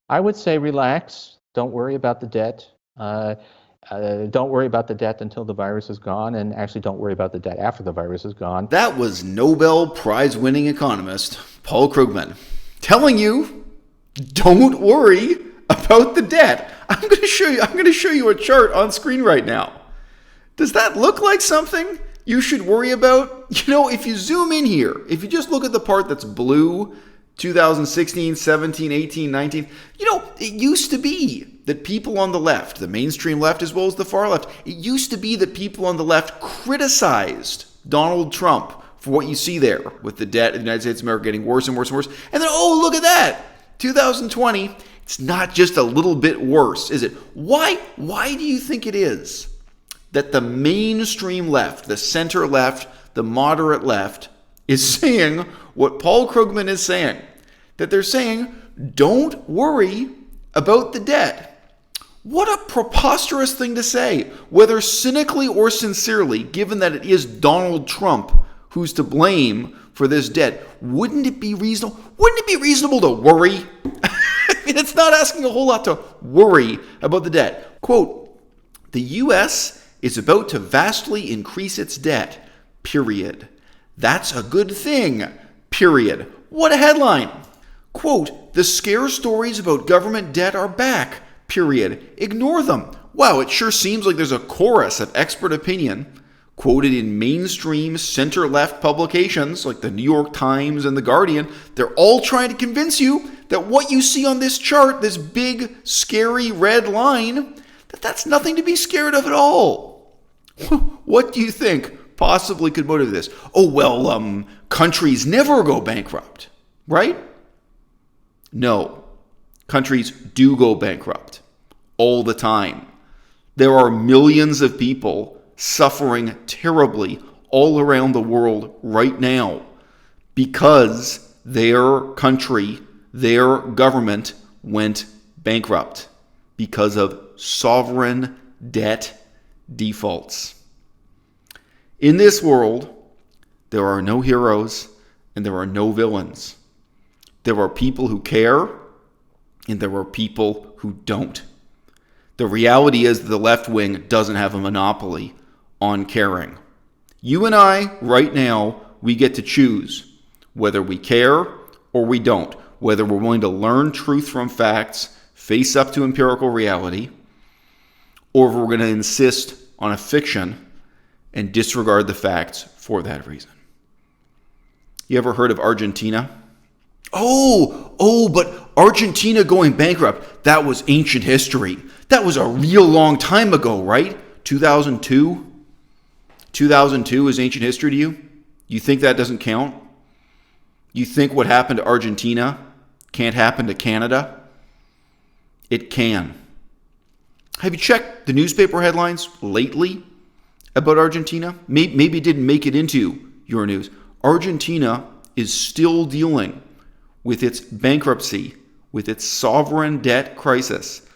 I would say relax. Don't worry about the debt. Don't worry about the debt until the virus is gone, and actually don't worry about the debt after the virus is gone. That was Nobel Prize-winning economist Paul Krugman telling you, don't worry about the debt. I'm going to show you a chart on screen right now. Does that look like something you should worry about? You know, if you zoom in here, if you just look at the part that's blue, 2016, 17, 18, 19, you know, it used to be that people on the left, the mainstream left as well as the far left, it used to be that people on the left criticized Donald Trump for what you see there with the debt in the United States of America getting worse and worse and worse. And then, oh, look at that. 2020, it's not just a little bit worse, is it? Why do you think it is that the mainstream left, the center left, the moderate left is saying what Paul Krugman is saying? That they're saying, don't worry about the debt. What a preposterous thing to say, whether cynically or sincerely, given that it is Donald Trump who's to blame for this debt. Wouldn't it be reasonable? Wouldn't it be reasonable to worry? I mean, it's not asking a whole lot to worry about the debt. Quote, the U.S. is about to vastly increase its debt, period. That's a good thing, period. What a headline. Quote, the scare stories about government debt are back, period. Ignore them. Wow, it sure seems like there's a chorus of expert opinion quoted in mainstream center-left publications like the New York Times and the Guardian. They're all trying to convince you that what you see on this chart, this big, scary red line, that's nothing to be scared of at all. What do you think possibly could motivate this? Oh, well, countries never go bankrupt, right? No. Countries do go bankrupt all the time. There are millions of people suffering terribly all around the world right now because their country, their government went bankrupt because of sovereign debt defaults. In this world, there are no heroes and there are no villains. There are people who care and there are people who don't. The reality is that the left wing doesn't have a monopoly on caring. You and I, right now, we get to choose whether we care or we don't, whether we're willing to learn truth from facts, face up to empirical reality, or if we're going to insist on a fiction and disregard the facts for that reason. You ever heard of Argentina? But Argentina going bankrupt, that was ancient history. That was a real long time ago, right? 2002? 2002 is ancient history to you? You think that doesn't count? You think what happened to Argentina can't happen to Canada? It can. Have you checked the newspaper headlines lately about Argentina? Maybe it didn't make it into your news. Argentina is still dealing with its bankruptcy, with its sovereign debt crisis.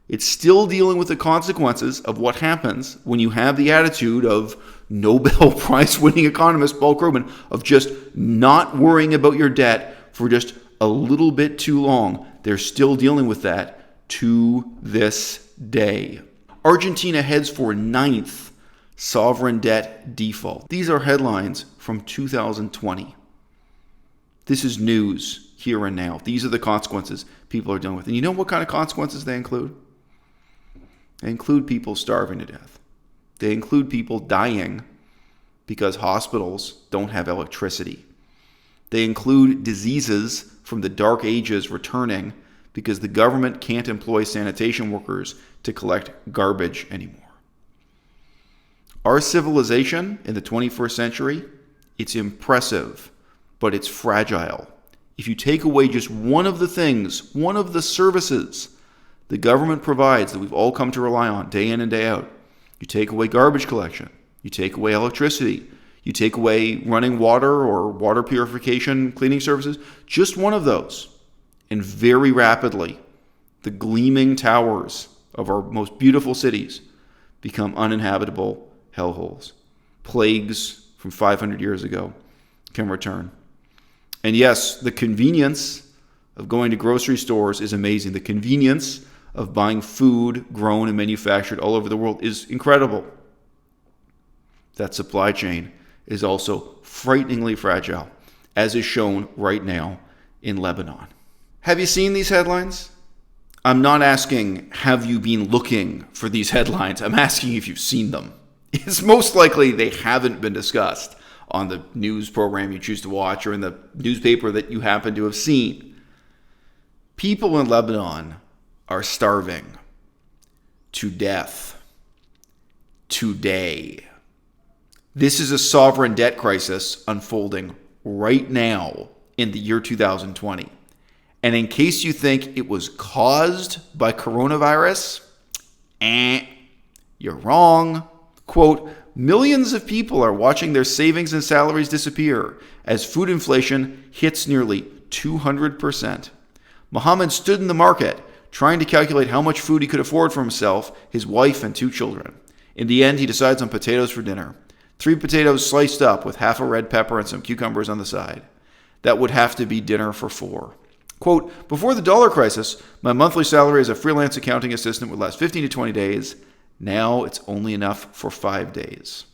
It's still dealing with the consequences of what happens when you have the attitude of Nobel Prize-winning economist Paul Krugman of just not worrying about your debt for just a little bit too long. They're still dealing with that to this day. Argentina heads for 9th sovereign debt default. These are headlines from 2020. This is news here and now. These are the consequences people are dealing with. And you know what kind of consequences they include? They include people starving to death. They include people dying because hospitals don't have electricity. They include diseases from the dark ages returning because the government can't employ sanitation workers to collect garbage anymore. Our civilization in the 21st century, it's impressive, but it's fragile. If you take away just one of the things, one of the services the government provides that we've all come to rely on day in and day out, you take away garbage collection, you take away electricity, you take away running water or water purification cleaning services, just one of those, and very rapidly, the gleaming towers of our most beautiful cities become uninhabitable hellholes. Plagues from 500 years ago can return. And yes, the convenience of going to grocery stores is amazing. The convenience of buying food grown and manufactured all over the world is incredible. That supply chain is also frighteningly fragile, as is shown right now in Lebanon. Have you seen these headlines? I'm not asking, have you been looking for these headlines? I'm asking if you've seen them. It's most likely they haven't been discussed on the news program you choose to watch or in the newspaper that you happen to have seen. People in Lebanon are starving to death today. This is a sovereign debt crisis unfolding right now in the year 2020. And in case you think it was caused by coronavirus, you're wrong. Quote, millions of people are watching their savings and salaries disappear as food inflation hits nearly 200%. Mohammed stood in the market trying to calculate how much food he could afford for himself, his wife, and 2 children. In the end, he decides on potatoes for dinner. 3 potatoes sliced up with half a red pepper and some cucumbers on the side. That would have to be dinner for 4. Quote, before the dollar crisis, my monthly salary as a freelance accounting assistant would last 15 to 20 days. Now it's only enough for 5 days.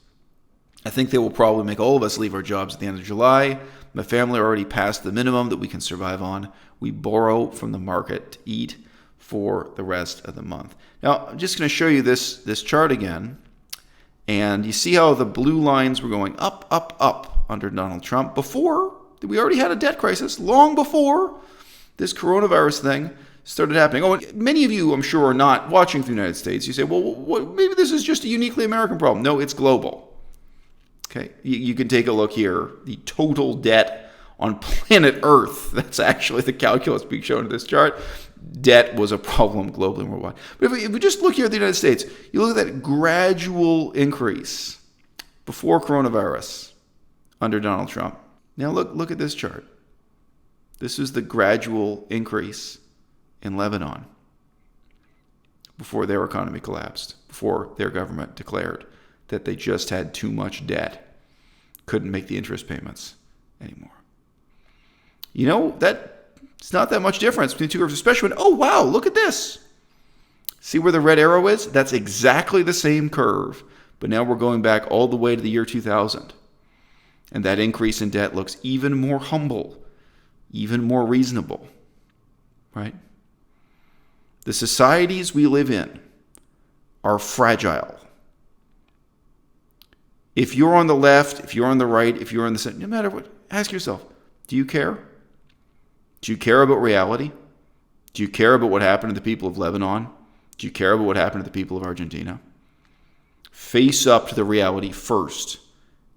I think they will probably make all of us leave our jobs at the end of July. My family are already past the minimum that we can survive on. We borrow from the market to eat for the rest of the month. Now, I'm just going to show you this chart again. And you see how the blue lines were going up, up, up under Donald Trump before we already had a debt crisis, long before this coronavirus thing started happening. Oh, and many of you, I'm sure, are not watching from the United States. You say, well, maybe this is just a uniquely American problem. No, it's global. Okay, you can take a look here. The total debt on planet Earth, that's actually the calculus being shown in this chart. Debt was a problem globally and worldwide. But if we just look here at the United States, you look at that gradual increase before coronavirus under Donald Trump. Now look at this chart. This is the gradual increase in Lebanon before their economy collapsed, before their government declared that they just had too much debt, couldn't make the interest payments anymore. You know, it's not that much difference between 2 curves, especially when, oh wow, look at this. See where the red arrow is? That's exactly the same curve, but now we're going back all the way to the year 2000. And that increase in debt looks even more humble, even more reasonable, right? The societies we live in are fragile. If you're on the left, if you're on the right, if you're on the center, no matter what, ask yourself, do you care? Do you care about reality? Do you care about what happened to the people of Lebanon? Do you care about what happened to the people of Argentina? Face up to the reality first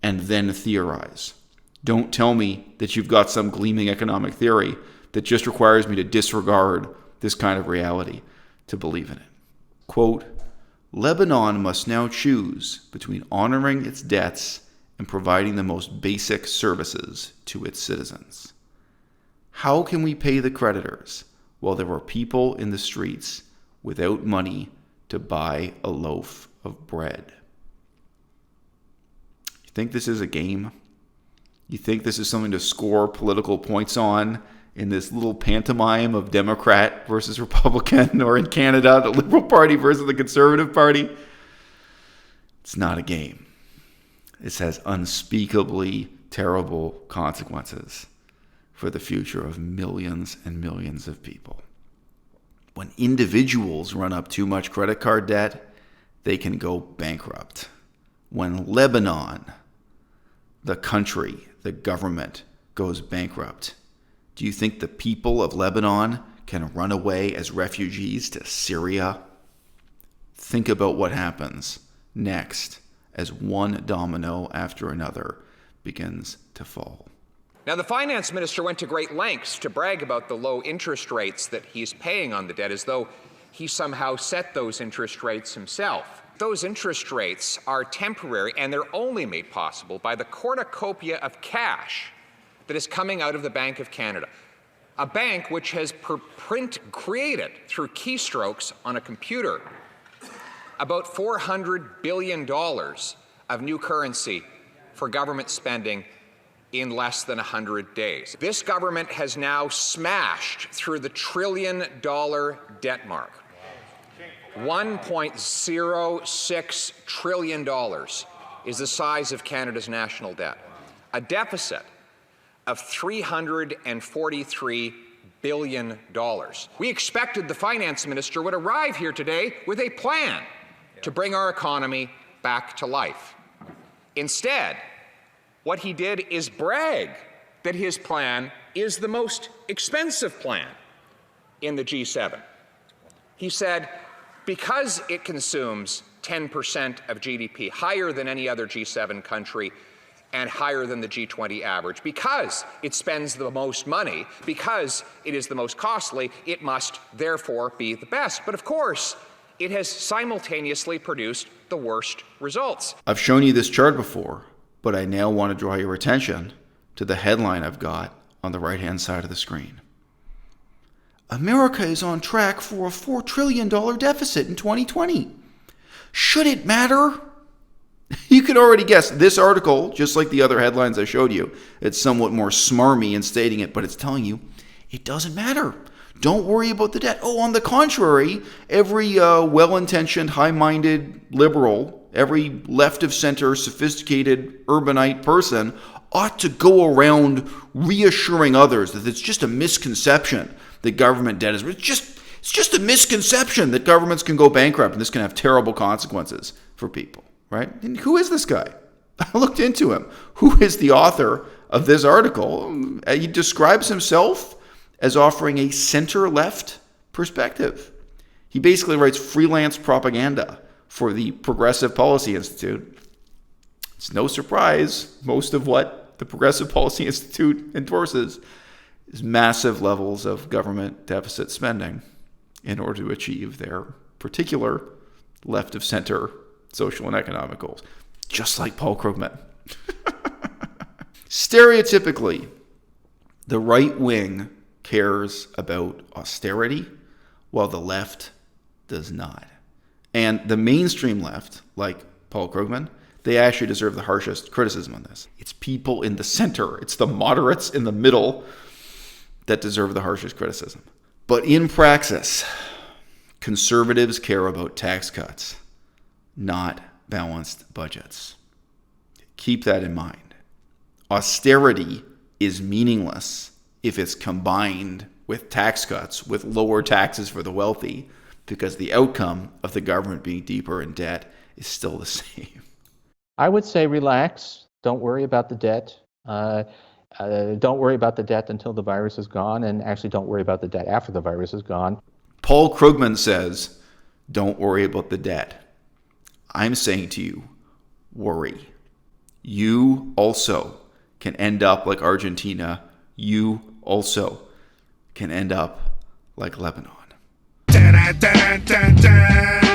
and then theorize. Don't tell me that you've got some gleaming economic theory that just requires me to disregard this kind of reality to believe in it. Quote, Lebanon must now choose between honoring its debts and providing the most basic services to its citizens. How can we pay the creditors while there are people in the streets without money to buy a loaf of bread? You think this is a game? You think this is something to score political points on in this little pantomime of Democrat versus Republican, or in Canada, the Liberal Party versus the Conservative Party? It's not a game. This has unspeakably terrible consequences for the future of millions and millions of people. When individuals run up too much credit card debt, they can go bankrupt. When Lebanon, the country, the government, goes bankrupt, do you think the people of Lebanon can run away as refugees to Syria? Think about what happens next as one domino after another begins to fall. Now, the finance minister went to great lengths to brag about the low interest rates that he's paying on the debt, as though he somehow set those interest rates himself. Those interest rates are temporary, and they're only made possible by the cornucopia of cash that is coming out of the Bank of Canada, a bank which has created through keystrokes on a computer about $400 billion of new currency for government spending in less than 100 days. This government has now smashed through the $1 trillion debt mark. $1.06 trillion is the size of Canada's national debt. A deficit of $343 billion. We expected the finance minister would arrive here today with a plan to bring our economy back to life. Instead, what he did is brag that his plan is the most expensive plan in the G7. He said, because it consumes 10% of GDP, higher than any other G7 country and higher than the G20 average, because it spends the most money, because it is the most costly, it must therefore be the best. But of course, it has simultaneously produced the worst results. I've shown you this chart before, but I now want to draw your attention to the headline I've got on the right-hand side of the screen. America is on track for a $4 trillion deficit in 2020. Should it matter? You can already guess this article, just like the other headlines I showed you, it's somewhat more smarmy in stating it, but it's telling you it doesn't matter. Don't worry about the debt. Oh, on the contrary, every well-intentioned, high-minded liberal, every left-of-center, sophisticated, urbanite person ought to go around reassuring others that it's just a misconception that government debt is. It's just a misconception that governments can go bankrupt and this can have terrible consequences for people, right? And who is this guy? I looked into him. Who is the author of this article? He describes himself as offering a center-left perspective. He basically writes freelance propaganda for the Progressive Policy Institute. It's no surprise most of what the Progressive Policy Institute endorses is massive levels of government deficit spending in order to achieve their particular left-of-center social and economic goals, just like Paul Krugman. Stereotypically, the right wing cares about austerity while the left does not. And the mainstream left, like Paul Krugman, they actually deserve the harshest criticism on this. It's people in the center, it's the moderates in the middle that deserve the harshest criticism. But in praxis, conservatives care about tax cuts, not balanced budgets. Keep that in mind. Austerity is meaningless if it's combined with tax cuts, with lower taxes for the wealthy, because the outcome of the government being deeper in debt is still the same. I would say relax. Don't worry about the debt. Don't worry about the debt until the virus is gone, and actually don't worry about the debt after the virus is gone. Paul Krugman says, don't worry about the debt. I'm saying to you, worry. You also can end up like Argentina. You also can end up like Lebanon. Dun, dun, dun, dun.